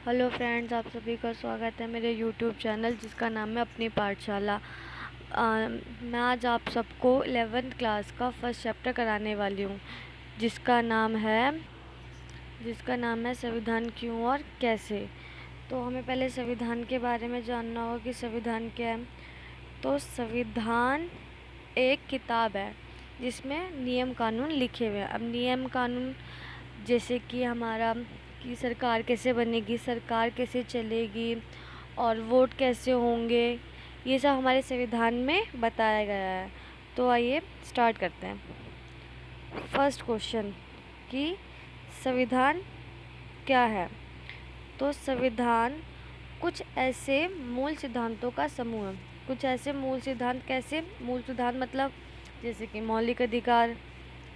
Hello friends, आप सभी का स्वागत है मेरे यूट्यूब चैनल जिसका नाम है अपनी पाठशाला। मैं आज आप सबको 11th क्लास का फर्स्ट चैप्टर कराने वाली हूँ जिसका नाम है संविधान क्यों और कैसे। तो हमें पहले संविधान के बारे में जानना होगा कि संविधान क्या है। तो संविधान एक किताब है जिसमें नियम कानून लिखे हुए हैं। अब नियम कानून जैसे कि हमारा कि सरकार कैसे बनेगी, सरकार कैसे चलेगी और वोट कैसे होंगे, ये सब हमारे संविधान में बताया गया है। तो आइए स्टार्ट करते हैं। फर्स्ट क्वेश्चन कि संविधान क्या है। तो संविधान कुछ ऐसे मूल सिद्धांतों का समूह है। कुछ ऐसे मूल सिद्धांत, कैसे मूल सिद्धांत मतलब जैसे कि मौलिक अधिकार,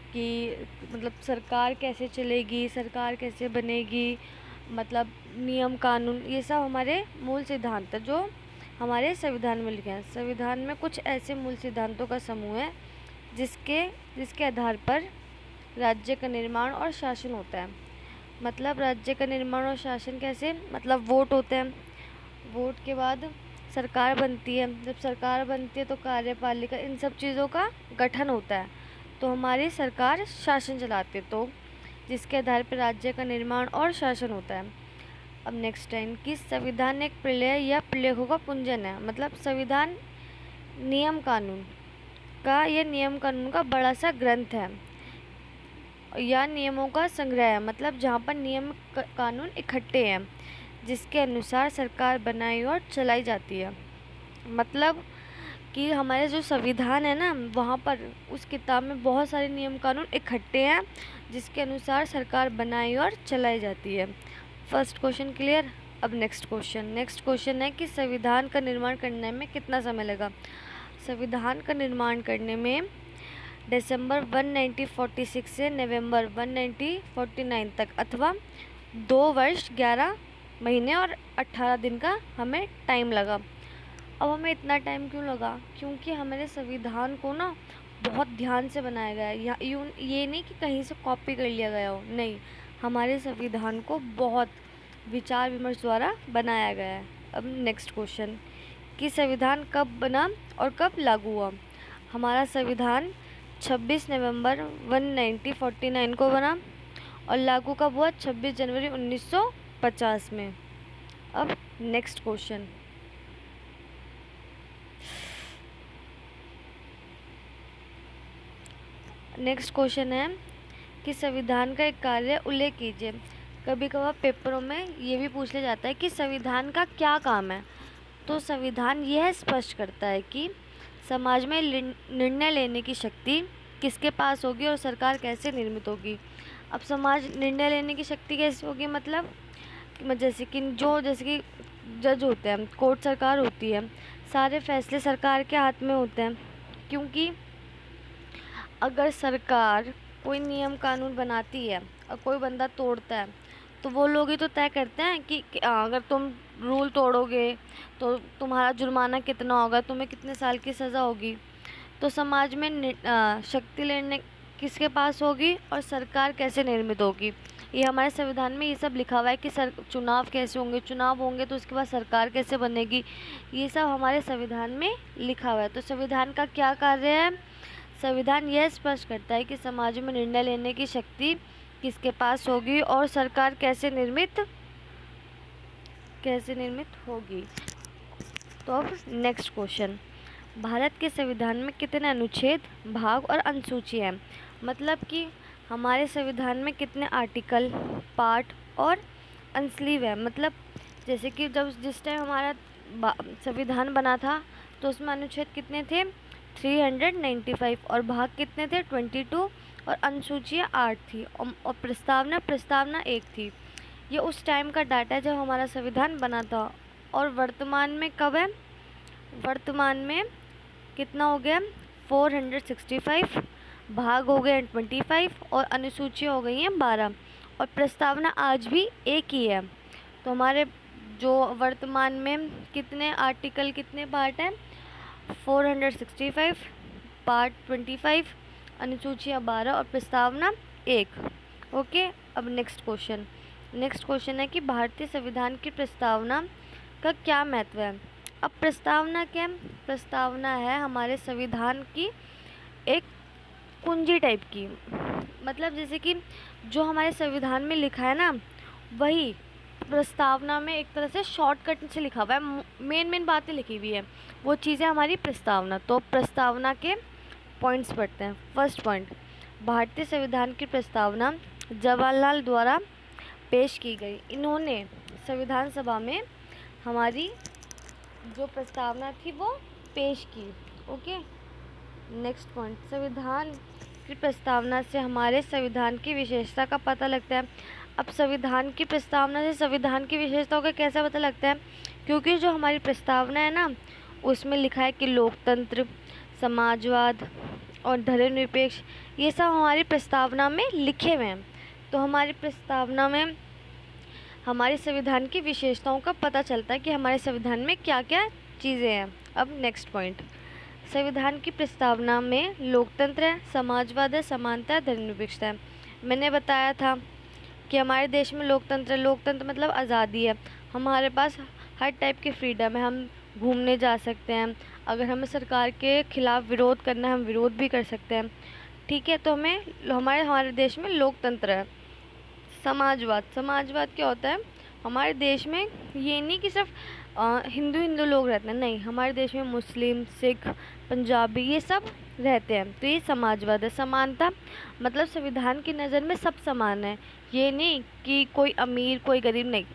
कि मतलब सरकार कैसे चलेगी, सरकार कैसे बनेगी, मतलब नियम कानून, ये सब हमारे मूल सिद्धांत है जो हमारे संविधान में लिखे हैं। संविधान में कुछ ऐसे मूल सिद्धांतों का समूह है जिसके जिसके आधार पर राज्य का निर्माण और शासन होता है। मतलब राज्य का निर्माण और शासन कैसे, मतलब वोट होते हैं, वोट के बाद सरकार बनती है, जब सरकार बनती है तो कार्यपालिका, इन सब चीज़ों का गठन होता है, तो हमारी सरकार शासन चलाती है, तो जिसके आधार पर राज्य का निर्माण और शासन होता है। अब नेक्स्ट टाइम कि संविधान एक प्रलय या प्रलेखों का पुंजन है। मतलब संविधान नियम कानून नियम कानून का बड़ा सा ग्रंथ है या नियमों का संग्रह है। मतलब जहाँ पर नियम कानून इकट्ठे हैं जिसके अनुसार सरकार बनाई और चलाई जाती है। मतलब कि हमारे जो संविधान है ना, वहाँ पर उस किताब में बहुत सारे नियम कानून इकट्ठे हैं जिसके अनुसार सरकार बनाई और चलाई जाती है। First question clear. अब नेक्स्ट क्वेश्चन है कि संविधान का निर्माण करने में कितना समय लगा। संविधान का निर्माण करने में दिसंबर 1946 से नवंबर 1949 तक, अथवा 2 वर्ष 11 महीने और 18 दिन का हमें टाइम लगा। अब हमें इतना टाइम क्यों लगा, क्योंकि हमारे संविधान को ना बहुत ध्यान से बनाया गया है। ये नहीं कि कहीं से कॉपी कर लिया गया हो, नहीं, हमारे संविधान को बहुत विचार विमर्श द्वारा बनाया गया है। अब नेक्स्ट क्वेश्चन कि संविधान कब बना और कब लागू हुआ। हमारा संविधान 26 नवंबर 1949 को बना और लागू कब हुआ, 26 जनवरी 1950 में। अब नेक्स्ट क्वेश्चन है कि संविधान का एक कार्य उल्लेख कीजिए। कभी कभार पेपरों में ये भी पूछ लिया जाता है कि संविधान का क्या काम है। तो संविधान यह स्पष्ट करता है कि समाज में निर्णय लेने की शक्ति किसके पास होगी और सरकार कैसे निर्मित होगी। अब समाज निर्णय लेने की शक्ति कैसे होगी, मतलब जैसे कि जज होते हैं, कोर्ट सरकार होती है, सारे फैसले सरकार के हाथ में होते हैं। क्योंकि अगर सरकार कोई नियम कानून बनाती है और कोई बंदा तोड़ता है तो वो लोग ही तो तय करते हैं कि अगर तुम रूल तोड़ोगे तो तुम्हारा जुर्माना कितना होगा, तुम्हें कितने साल की सज़ा होगी। तो समाज में शक्ति लेने किसके पास होगी और सरकार कैसे निर्मित होगी, ये हमारे संविधान में ये सब लिखा हुआ है कि चुनाव कैसे होंगे, चुनाव होंगे तो उसके बाद सरकार कैसे बनेगी, ये सब हमारे संविधान में लिखा हुआ है। तो संविधान का क्या कार्य है, संविधान यह स्पष्ट करता है कि समाज में निर्णय लेने की शक्ति किसके पास होगी और सरकार कैसे निर्मित होगी। तो अब नेक्स्ट क्वेश्चन, भारत के संविधान में कितने अनुच्छेद, भाग और अनुसूची हैं। मतलब कि हमारे संविधान में कितने आर्टिकल, पार्ट और अनुस्लीव है। मतलब जैसे कि जिस टाइम हमारा संविधान बना था तो उसमें अनुच्छेद कितने थे, 395, और भाग कितने थे, 22, और अनुसूचियाँ 8 थी, और प्रस्तावना 1 थी। ये उस टाइम का डाटा है जब हमारा संविधान बना था। और वर्तमान में कब है, वर्तमान में कितना हो गया, 465, भाग हो गए 25 और अनुसूचियाँ हो गई हैं 12, और प्रस्तावना आज भी एक ही है। तो हमारे जो वर्तमान में कितने आर्टिकल, कितने पार्ट हैं, 465, पार्ट 25, अनुसूचियाँ 12 और प्रस्तावना 1। ओके। अब नेक्स्ट क्वेश्चन नेक्स्ट क्वेश्चन है कि भारतीय संविधान की प्रस्तावना का क्या महत्व है। अब प्रस्तावना क्या है? प्रस्तावना है हमारे संविधान की एक कुंजी टाइप की, मतलब जैसे कि जो हमारे संविधान में लिखा है ना, वही प्रस्तावना में एक तरह से शॉर्टकट से लिखा हुआ है, मेन बातें लिखी हुई है, वो चीज़ें हमारी प्रस्तावना। तो प्रस्तावना के पॉइंट्स पढ़ते हैं। फर्स्ट पॉइंट, भारतीय संविधान की प्रस्तावना जवाहरलाल द्वारा पेश की गई। इन्होंने संविधान सभा में हमारी जो प्रस्तावना थी वो पेश की। ओके, नेक्स्ट पॉइंट, संविधान की प्रस्तावना से हमारे संविधान की विशेषता का पता लगता है। अब संविधान की प्रस्तावना से संविधान की विशेषताओं का कैसे पता लगता है? क्योंकि जो हमारी प्रस्तावना है ना, उसमें लिखा है कि लोकतंत्र, समाजवाद और धर्मनिरपेक्ष, ये सब हमारी प्रस्तावना में लिखे हुए हैं। तो हमारी प्रस्तावना में हमारे संविधान की विशेषताओं का पता चलता है कि हमारे संविधान में क्या क्या चीज़ें हैं। अब नेक्स्ट पॉइंट, संविधान की प्रस्तावना में लोकतंत्र है, समाजवाद है, समानता है, धर्मनिरपेक्षता है। मैंने बताया था कि हमारे देश में लोकतंत्र है। लोकतंत्र मतलब आज़ादी है, हमारे पास हर टाइप की फ्रीडम है, हम घूमने जा सकते हैं, अगर हमें सरकार के खिलाफ़ विरोध करना है हम विरोध भी कर सकते हैं। ठीक है, तो हमारे देश में लोकतंत्र है। समाजवाद क्या होता है? हमारे देश में ये नहीं कि सिर्फ हिंदू लोग रहते हैं, नहीं, हमारे देश में मुस्लिम, सिख, पंजाबी ये सब रहते हैं, तो ये समाजवाद है। समानता मतलब संविधान की नज़र में सब समान है, ये नहीं कि कोई अमीर कोई गरीब, नहीं,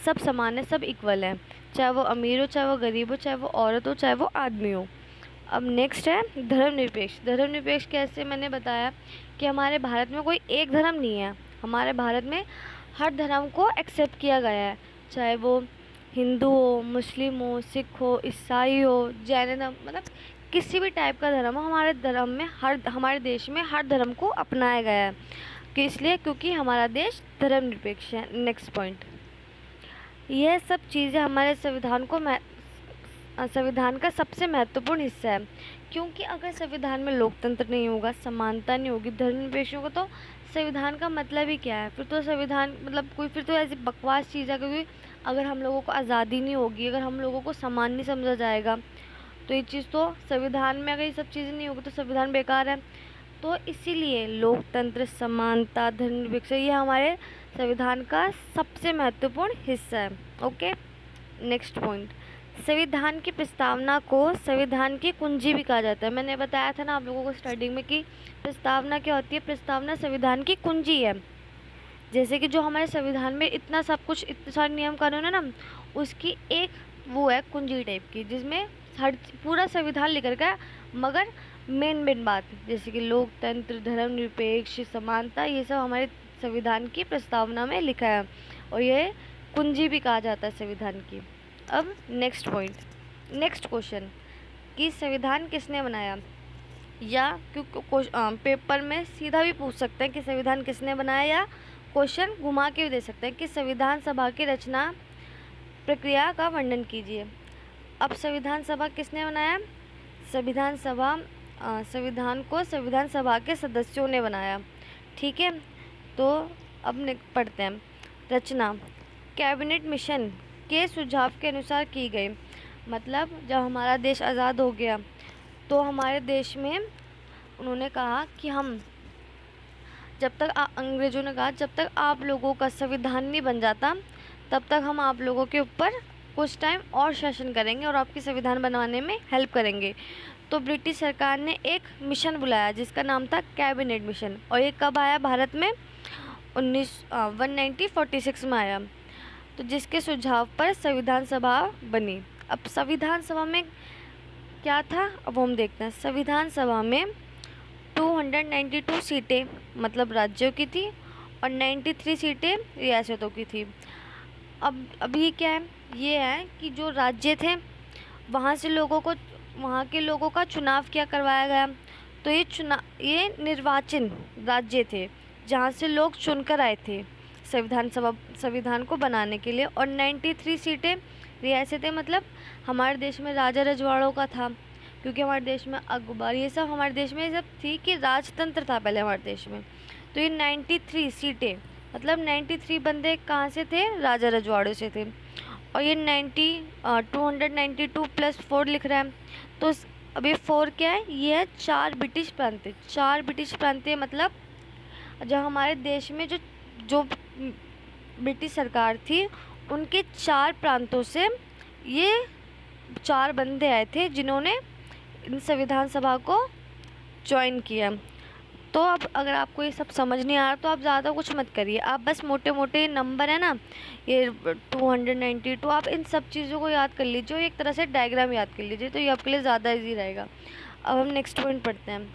सब समान है, सब इक्वल है, चाहे वो अमीर हो, चाहे वो गरीब हो, चाहे वो औरत हो, चाहे वो आदमी हो। अब नेक्स्ट है धर्मनिरपेक्ष। धर्मनिरपेक्ष कैसे? मैंने बताया कि हमारे भारत में कोई एक धर्म नहीं है, हमारे भारत में हर धर्म को एक्सेप्ट किया गया है, चाहे वो हिंदू हो, मुस्लिम हो, सिख हो, ईसाई हो, जैन धर्म, मतलब किसी भी टाइप का धर्म हो, हमारे देश में हर धर्म को अपनाया गया है, कि इसलिए क्योंकि हमारा देश धर्मनिरपेक्ष है। नेक्स्ट पॉइंट, यह सब चीज़ें हमारे संविधान का सबसे महत्वपूर्ण हिस्सा है, क्योंकि अगर संविधान में लोकतंत्र नहीं होगा, समानता नहीं होगी, धर्मनिरपेक्ष होगा, तो संविधान का मतलब ही क्या है? फिर तो संविधान मतलब फिर तो ऐसी बकवास चीज़ है, क्योंकि अगर हम लोगों को आज़ादी नहीं होगी, अगर हम लोगों को समान नहीं समझा जाएगा, तो ये चीज़ तो संविधान में, अगर ये सब चीज़ें नहीं होगी तो संविधान बेकार है। तो इसीलिए लोकतंत्र, समानता, धर्मनिरपेक्ष ये हमारे संविधान का सबसे महत्वपूर्ण हिस्सा है। ओके, नेक्स्ट पॉइंट, संविधान की प्रस्तावना को संविधान की कुंजी भी कहा जाता है। मैंने बताया था ना आप लोगों को स्टार्टिंग में कि प्रस्तावना क्या होती है? प्रस्तावना संविधान की कुंजी है। जैसे कि जो हमारे संविधान में इतना सब कुछ, इतने सारे नियम कानून है ना, उसकी एक वो है कुंजी टाइप की, जिसमें हर पूरा संविधान लिख रखा है, मगर मेन बात जैसे कि लोकतंत्र, धर्मनिरपेक्ष, समानता, ये सब हमारे संविधान की प्रस्तावना में लिखा है, और ये कुंजी भी कहा जाता है संविधान की। अब नेक्स्ट पॉइंट, नेक्स्ट क्वेश्चन कि संविधान किसने बनाया, या पेपर में सीधा भी पूछ सकते हैं कि संविधान किसने बनाया, या क्वेश्चन घुमा के भी दे सकते हैं कि संविधान सभा की रचना प्रक्रिया का वर्णन कीजिए। अब संविधान सभा किसने बनाया? संविधान को संविधान सभा के सदस्यों ने बनाया। ठीक है, तो अब पढ़ते हैं। रचना कैबिनेट मिशन के सुझाव के अनुसार की गई। मतलब जब हमारा देश आज़ाद हो गया तो हमारे देश में उन्होंने कहा कि हम अंग्रेज़ों ने कहा जब तक आप लोगों का संविधान नहीं बन जाता तब तक हम आप लोगों के ऊपर कुछ टाइम और शासन करेंगे और आपकी संविधान बनवाने में हेल्प करेंगे। तो ब्रिटिश सरकार ने एक मिशन बुलाया जिसका नाम था कैबिनेट मिशन, और ये कब आया भारत में? 1946 में आया, तो जिसके सुझाव पर संविधान सभा बनी। अब संविधान सभा में क्या था, अब हम देखते हैं। संविधान सभा में 292 सीटें मतलब राज्यों की थी और 93 सीटें रियासतों की थी। अब ये क्या है? ये है कि जो राज्य थे वहाँ के लोगों का चुनाव क्या करवाया गया। तो ये निर्वाचन राज्य थे जहाँ से लोग चुनकर आए थे संविधान को बनाने के लिए, और 93 सीटें रियासतें, मतलब हमारे देश में राजा रजवाड़ों का था, क्योंकि हमारे देश में अकबर, ये सब हमारे देश में सब थी कि राजतंत्र था पहले हमारे देश में। तो ये 93 सीटें मतलब 93 बंदे कहाँ से थे, राजा रजवाड़ों से थे। और ये 292 प्लस 4 लिख रहा है, तो अब ये 4 क्या है, ये है 4 ब्रिटिश प्रांत। 4 ब्रिटिश प्रांत मतलब जो हमारे देश में जो जो ब्रिटिश सरकार थी उनके 4 प्रांतों से ये 4 बंदे आए थे जिन्होंने इन संविधान सभा को ज्वाइन किया। तो अब अगर आपको ये सब समझ नहीं आ रहा तो आप ज़्यादा कुछ मत करिए, आप बस मोटे मोटे नंबर है ना, ये 292, आप इन सब चीज़ों को याद कर लीजिए, एक तरह से डायग्राम याद कर लीजिए, तो ये आपके लिए ज़्यादा इजी रहेगा। अब हम नेक्स्ट पॉइंट पढ़ते हैं।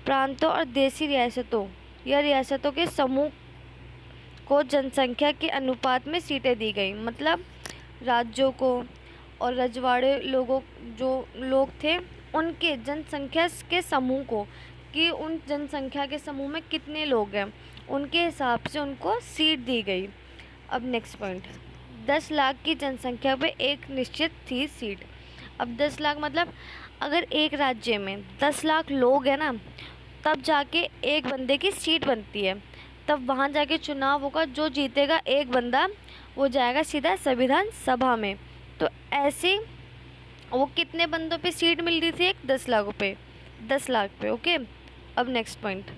प्रांतों और देसी रियासतों या रियासतों के समूह को जनसंख्या के अनुपात में सीटें दी गई। मतलब राज्यों को और रजवाड़े लोगों जो लोग थे उनके जनसंख्या के समूह को, कि उन जनसंख्या के समूह में कितने लोग हैं उनके हिसाब से उनको सीट दी गई। अब नेक्स्ट पॉइंट, 10 लाख की जनसंख्या पे एक निश्चित थी सीट। अब 10 लाख मतलब अगर एक राज्य में 10 लाख लोग हैं ना, तब जाके एक बंदे की सीट बनती है, तब वहाँ जाके चुनाव होगा, जो जीतेगा एक बंदा वो जाएगा सीधा संविधान सभा में। तो ऐसे वो कितने बंदों पे सीट मिल रही थी, एक 10 लाख पे, 10 लाख पे। ओके, अब नेक्स्ट पॉइंट,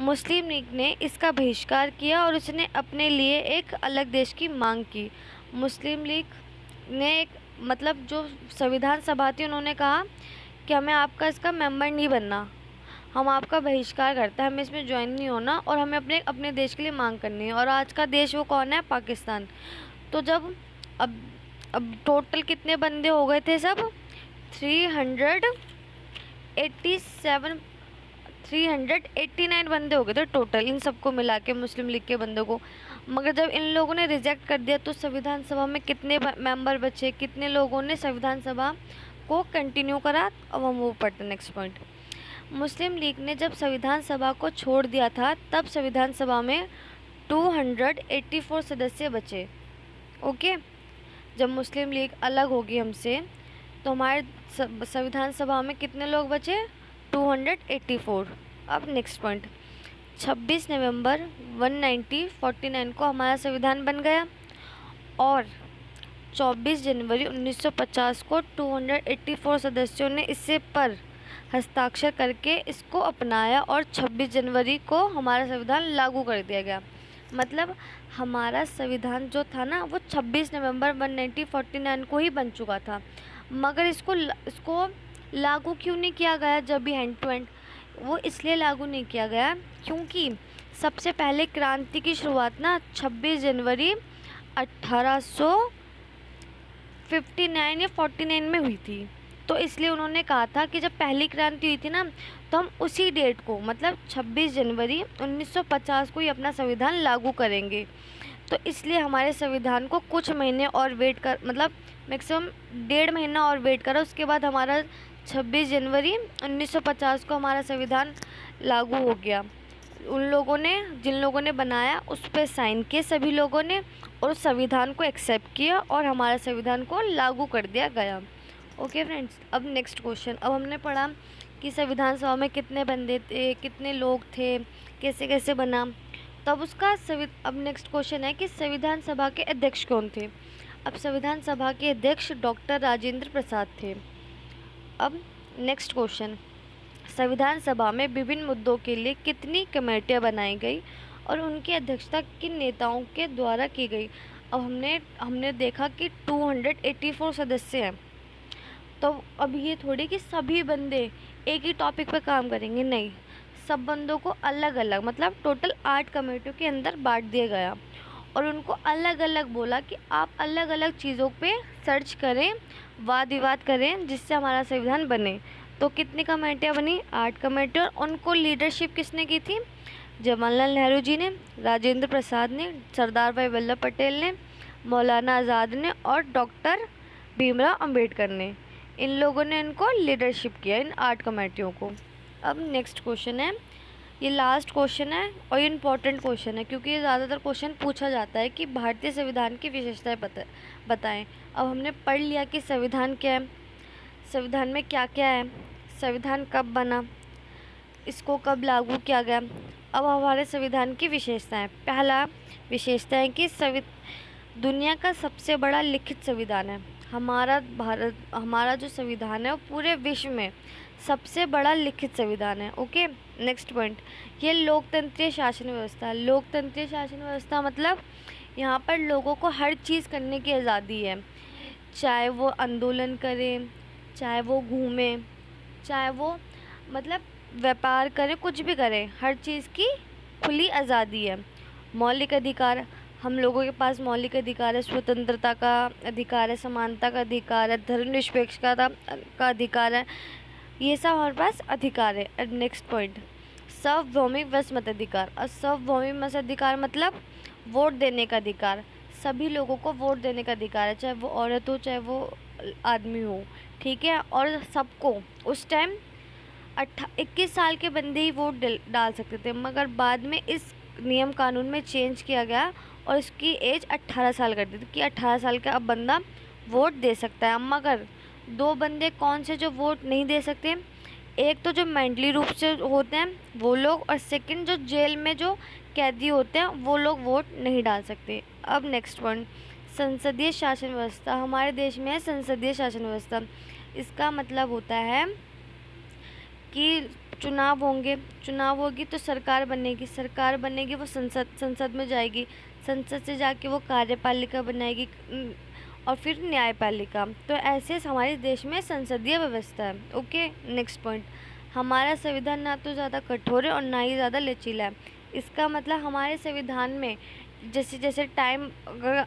मुस्लिम लीग ने इसका बहिष्कार किया और उसने अपने लिए एक अलग देश की मांग की। मुस्लिम लीग ने एक मतलब जो संविधान सभा थी उन्होंने कहा कि हमें आपका इसका मेंबर नहीं बनना, हम आपका बहिष्कार करते हैं, हमें इसमें ज्वाइन नहीं होना और हमें अपने देश के लिए मांग करनी है। और आज का देश वो कौन है, पाकिस्तान। तो जब अब टोटल कितने बंदे हो गए थे, सब 389 बंदे हो गए थे टोटल, इन सबको मिला के मुस्लिम लीग के बंदों को। मगर जब इन लोगों ने रिजेक्ट कर दिया तो संविधान सभा में कितने मेंबर बचे, कितने लोगों ने संविधान सभा को कंटिन्यू करा। अब हम वो पढ़ते हैं नेक्स्ट पॉइंट। मुस्लिम लीग ने जब संविधान सभा को छोड़ दिया था तब संविधान सभा में 284 सदस्य बचे। ओके, जब मुस्लिम लीग अलग होगी हमसे तो हमारे संविधान सभा में कितने लोग बचे, 284। अब नेक्स्ट पॉइंट, 26 नवंबर 1949 को हमारा संविधान बन गया और 24 जनवरी 1950 को 284 सदस्यों ने इससे पर हस्ताक्षर करके इसको अपनाया और 26 जनवरी को हमारा संविधान लागू कर दिया गया। मतलब हमारा संविधान जो था ना वो 26 नवंबर 1949 को ही बन चुका था, मगर इसको लागू क्यों नहीं किया गया जब भी हैंड टू हैंड, वो इसलिए लागू नहीं किया गया क्योंकि सबसे पहले क्रांति की शुरुआत ना 26 जनवरी 1859 या 49 में हुई थी। तो इसलिए उन्होंने कहा था कि जब पहली क्रांति हुई थी ना तो हम उसी डेट को मतलब 26 जनवरी 1950 को ही अपना संविधान लागू करेंगे। तो इसलिए हमारे संविधान को कुछ महीने और वेट कर मतलब मैक्सिमम 1.5 महीना और वेट करा, उसके बाद हमारा 26 जनवरी 1950 को हमारा संविधान लागू हो गया। उन लोगों ने जिन लोगों ने बनाया उस पर साइन किए सभी लोगों ने और उस संविधान को एक्सेप्ट किया और हमारा संविधान को लागू कर दिया गया। ओके फ्रेंड्स, अब नेक्स्ट क्वेश्चन। अब हमने पढ़ा कि संविधान सभा में कितने बंदे थे, कितने लोग थे, कैसे कैसे बना। तब अब नेक्स्ट क्वेश्चन है कि संविधान सभा के अध्यक्ष कौन थे। अब संविधान सभा के अध्यक्ष डॉक्टर राजेंद्र प्रसाद थे। अब नेक्स्ट क्वेश्चन, संविधान सभा में विभिन्न मुद्दों के लिए कितनी कमेटियां बनाई गई और उनकी अध्यक्षता किन नेताओं के द्वारा की गई। अब हमने देखा कि 284 सदस्य हैं, तो अब ये थोड़ी कि सभी बंदे एक ही टॉपिक पर काम करेंगे, नहीं, सब बंदों को अलग अलग मतलब टोटल 8 कमेटियों के अंदर बांट दिया गया और उनको अलग अलग बोला कि आप अलग अलग चीज़ों पे सर्च करें, वाद विवाद करें जिससे हमारा संविधान बने। तो कितनी कमेटियाँ बनी, 8 कमेटियाँ। और उनको लीडरशिप किसने की थी, जवाहरलाल नेहरू जी ने, राजेंद्र प्रसाद ने, सरदार भाई वल्लभ पटेल ने, मौलाना आज़ाद ने और डॉक्टर भीमराव अंबेडकर ने। इन लोगों ने इनको लीडरशिप किया, इन 8 कमेटियों को। अब नेक्स्ट क्वेश्चन है, ये लास्ट क्वेश्चन है और ये इम्पॉर्टेंट क्वेश्चन है क्योंकि ये ज़्यादातर क्वेश्चन पूछा जाता है कि भारतीय संविधान की विशेषताएं बताएं। अब हमने पढ़ लिया कि संविधान क्या है, संविधान में क्या क्या है, संविधान कब बना, इसको कब लागू किया गया। अब हमारे संविधान की विशेषताएं। पहला विशेषता है कि दुनिया का सबसे बड़ा लिखित संविधान है। हमारा जो संविधान है वो पूरे विश्व में सबसे बड़ा लिखित संविधान है। ओके, नेक्स्ट पॉइंट, ये लोकतंत्रीय शासन व्यवस्था। लोकतंत्रीय शासन व्यवस्था मतलब यहाँ पर लोगों को हर चीज़ करने की आज़ादी है, चाहे वो आंदोलन करें, चाहे वो घूमें, चाहे वो मतलब व्यापार करें, कुछ भी करें, हर चीज़ की खुली आज़ादी है। मौलिक अधिकार, हम लोगों के पास मौलिक अधिकार है, स्वतंत्रता का अधिकार है, समानता का अधिकार है, धर्मनिरपेक्षता का अधिकार है, ये सब हमारे पास अधिकार है। नेक्स्ट पॉइंट, सार्वभौमिक व मताधिकार। और सार्वभौमिक मताधिकार मतलब वोट देने का अधिकार। सभी लोगों को वोट देने का अधिकार है, चाहे वो औरत हो चाहे वो आदमी हो, ठीक है। और सबको उस टाइम 21 साल के बंदे ही वोट डाल सकते थे, मगर बाद में इस नियम कानून में चेंज किया गया और इसकी एज 18 साल कर दी थी कि 18 साल का अब बंदा वोट दे सकता है। मगर दो बंदे कौन से जो वोट नहीं दे सकते, एक तो जो मेंटली रूप से होते हैं वो लोग, और सेकंड जो जेल में जो कैदी होते हैं वो लोग वोट नहीं डाल सकते। अब नेक्स्ट पॉइंट, संसदीय शासन व्यवस्था। हमारे देश में है संसदीय शासन व्यवस्था। इसका मतलब होता है कि चुनाव होगी तो सरकार बनेगी, वो संसद में जाएगी, संसद से जाके वो कार्यपालिका बनाएगी और फिर न्यायपालिका। तो ऐसे हमारे देश में संसदीय व्यवस्था है। ओके, नेक्स्ट पॉइंट, हमारा संविधान ना तो ज़्यादा कठोर है और ना ही ज़्यादा लचीला है। इसका मतलब हमारे संविधान में जैसे जैसे टाइम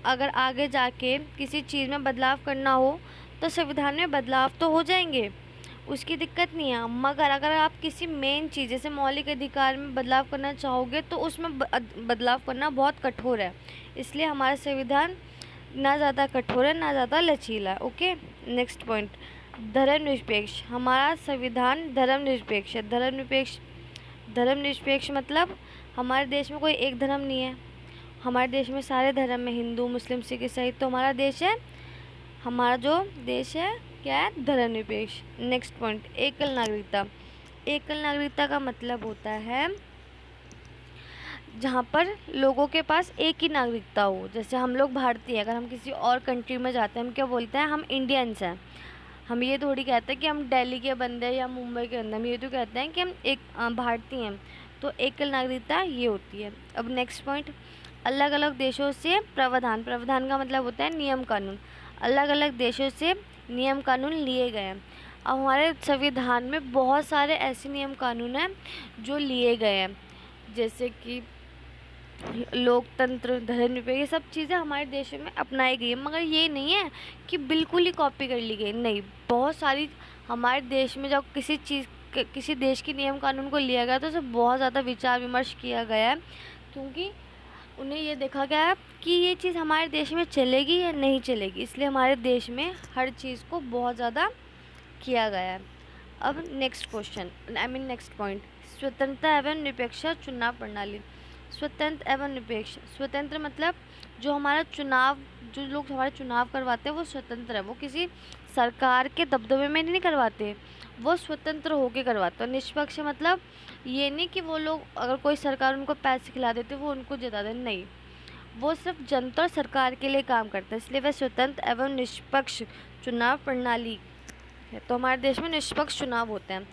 अगर आगे जाके किसी चीज़ में बदलाव करना हो तो संविधान में बदलाव तो हो जाएंगे, उसकी दिक्कत नहीं है। मगर अगर आप किसी मेन चीज़ जैसे मौलिक अधिकार में बदलाव करना चाहोगे तो उसमें बदलाव करना बहुत कठोर है। इसलिए हमारा संविधान ना ज़्यादा कठोर है ना ज़्यादा लचीला है। ओके, नेक्स्ट पॉइंट, धर्मनिरपेक्ष। हमारा संविधान धर्मनिरपेक्ष है। धर्मनिरपेक्ष मतलब हमारे देश में कोई एक धर्म नहीं है, हमारे देश में सारे धर्म है, हिंदू मुस्लिम सिख ईसाई। तो हमारा जो देश है क्या है, धर्मनिरपेक्ष। नेक्स्ट पॉइंट, एकल नागरिकता। एकल नागरिकता का मतलब होता है जहाँ पर लोगों के पास एक ही नागरिकता हो। जैसे हम लोग भारतीय हैं, अगर हम किसी और कंट्री में जाते हैं हम क्या बोलते हैं, हम इंडियंस हैं। हम ये थोड़ी कहते हैं कि हम दिल्ली के बंदे हैं या मुंबई के बंदे, हम ये तो कहते हैं कि हम एक भारतीय हैं। तो एकल नागरिकता ये होती है। अब नेक्स्ट पॉइंट, अलग अलग देशों से प्रावधान। प्रावधान का मतलब होता है नियम कानून। अलग अलग देशों से नियम कानून लिए गए हैं। अब हमारे संविधान में बहुत सारे ऐसे नियम कानून हैं जो लिए गए हैं, जैसे कि लोकतंत्र, धर्मनिरपेक्ष, ये सब चीज़ें हमारे देश में अपनाई गई है। मगर ये नहीं है कि बिल्कुल ही कॉपी कर ली गई, नहीं। बहुत सारी हमारे देश में जब किसी देश के नियम कानून को लिया गया तो उसे बहुत ज़्यादा विचार विमर्श किया गया है, क्योंकि उन्हें ये देखा गया है कि ये चीज़ हमारे देश में चलेगी या नहीं चलेगी। इसलिए हमारे देश में हर चीज़ को बहुत ज़्यादा किया गया है। अब नेक्स्ट क्वेश्चन, नेक्स्ट पॉइंट, स्वतंत्र एवं निरपेक्ष चुनाव प्रणाली। स्वतंत्र एवं निरपेक्ष, स्वतंत्र मतलब जो लोग हमारे चुनाव करवाते हैं वो स्वतंत्र है, वो किसी सरकार के दबदबे में नहीं करवाते, वो स्वतंत्र होकर करवाते हैं। निष्पक्ष मतलब ये नहीं कि वो लोग अगर कोई सरकार उनको पैसे खिला देते वो उनको जिता दे, नहीं, वो सिर्फ जनता और सरकार के लिए काम करते हैं, इसलिए वह स्वतंत्र एवं निष्पक्ष चुनाव प्रणाली है। तो हमारे देश में निष्पक्ष चुनाव होते हैं।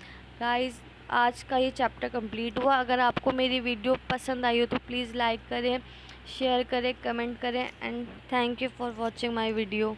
गाइस, आज का ये चैप्टर कंप्लीट हुआ। अगर आपको मेरी वीडियो पसंद आई हो तो प्लीज़ लाइक करें, शेयर करें, कमेंट करें, and thank you for watching my video.